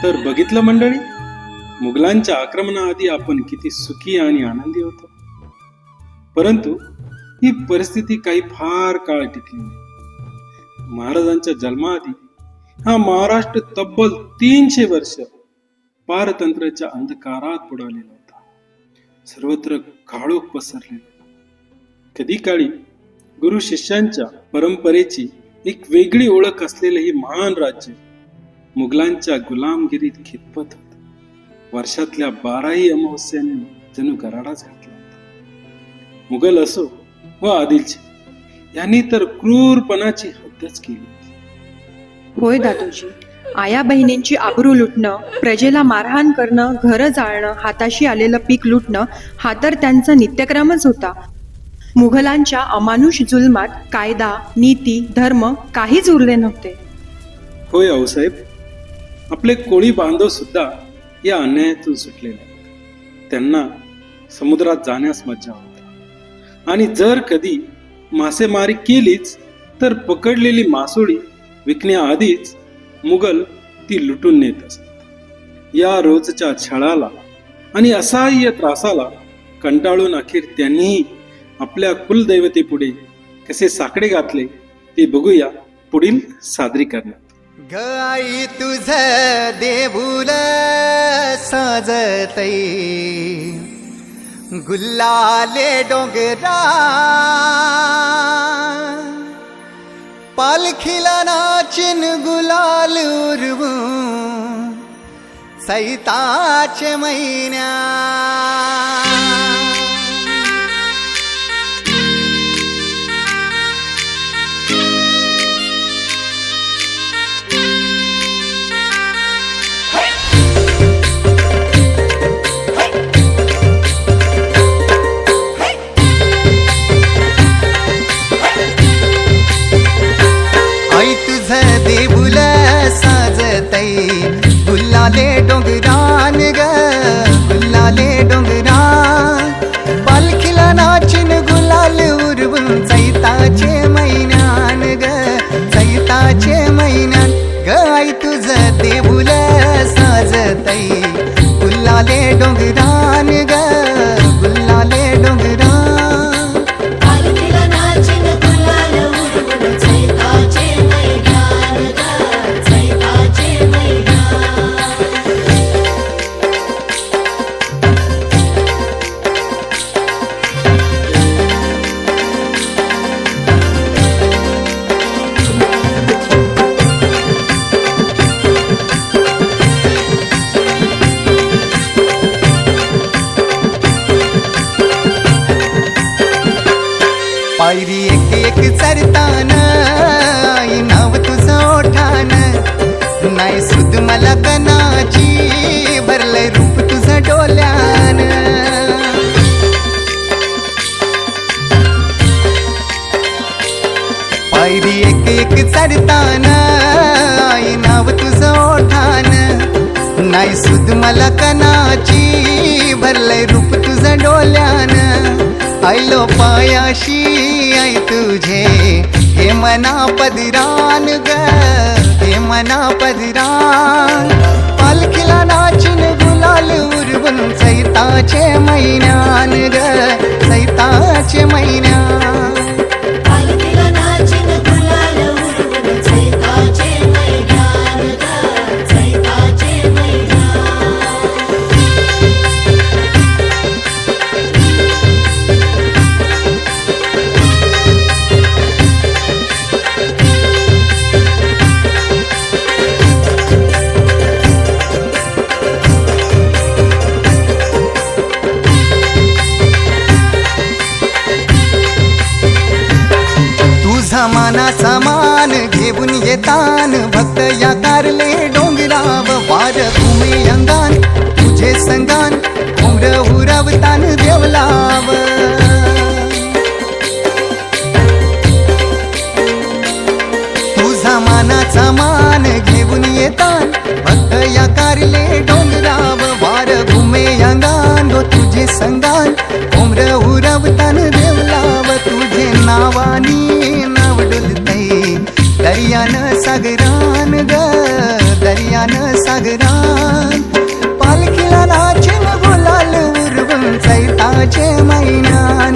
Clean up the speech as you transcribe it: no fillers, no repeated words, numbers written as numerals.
तर बघितलं मंडळी, मुघलांच्या आक्रमणाआधी आपण किती सुखी आणि आनंदी होतो. परंतु ही परिस्थिती काही फार काळ टिकली नाही. महाराजांच्या जन्माआधी हा महाराष्ट्र तब्बल 300 वर्ष पारतंत्र्याच्या अंधकारात बुडालेला होता. सर्वत्र काळोख पसरलेला. कधी काळी गुरु शिष्यांच्या परंपरेची एक वेगळी ओळख असलेले हे महान राज्य मुघलांच्या गुलामगिरीत खितपत होते. वर्षातल्या 12ही अमावस्यांनी जणू गराडाच घातला होता. मुघल असो व आदिलशाही यांनी तर क्रूरपणाची हद्दच केली. होय दादोजी, आया बहिणींची आबरू लुटणं, प्रजेला मारहाण करणं, घरं जाळणं, हाताशी आलेलं पीक लुटणं हा तर त्यांचा नित्यक्रमच होता. मुघलांच्या अमानुष जुलमात कायदा, नीती, धर्म काहीच उरले नव्हते. होय आऊसाहेब, आपले कोळी बांधव सुद्धा या अन्यायातून सुटलेले आहेत. त्यांना समुद्रात जाण्यास मज्जा होता आणि जर कधी मासेमारी केलीच तर पकडलेली मासोळी विकण्याआधीच मुघल ती लुटून नेत असत. या रोजच्या छळाला आणि असह्य त्रासाला कंटाळून अखेर त्यांनीही आपल्या कुलदैवतेपुढे कसे साकडे घातले ते बघूया पुढील सादरीकरणात. गाई तुझ देऊळ साजतई, गुल्लाले डोंगरा पालखीला नाचिन गुलाल उरवू सैताचे महिन्या. देऊळ साजतई, गुल्लाले डोंगरान ग, गुल्लाले डोंगरान पालखीला नाचिन गुलाल उरवून चैताचे महिन्यान ग, चैताचे महिन्यान. गाई तुझ देऊळ साजतई, गुल्लाले डोंगरान ग, गुल्लाले डोंगरान. पायरी एक एक चरतान आई नाव तुझं ओठान, नाही सुद मला कनाची भरलंय रूप तुझं डोल्यान. पायरी एक एक चरतान आई नाव तुझं ओठान, नाही सुद मला कनाची भरलंय रूप तुझं डोल्यान. आयलो पायाशी आई तुझे हे मना पदरान ग, हे मना पदरान. पालखीला नाचिन गुलाल उरवून चैताचे महिन्यान ग, चैताचे महिन्यान. मानाचा मान घेऊन येतान भक्त या कारले डोंगराव वार भूमी अंगान तुझे संगान उमर उरवतान देवलाव. तुझा मानाचा मान घेऊन येतान भक्त या कारले डोंगराव वार भूमी अंगान तुझे संगान उमर उरवतान देवलाव. तुझे नावानी दर्यान सागरान ग, दर्यान सागरान. चैताचे महिन्यान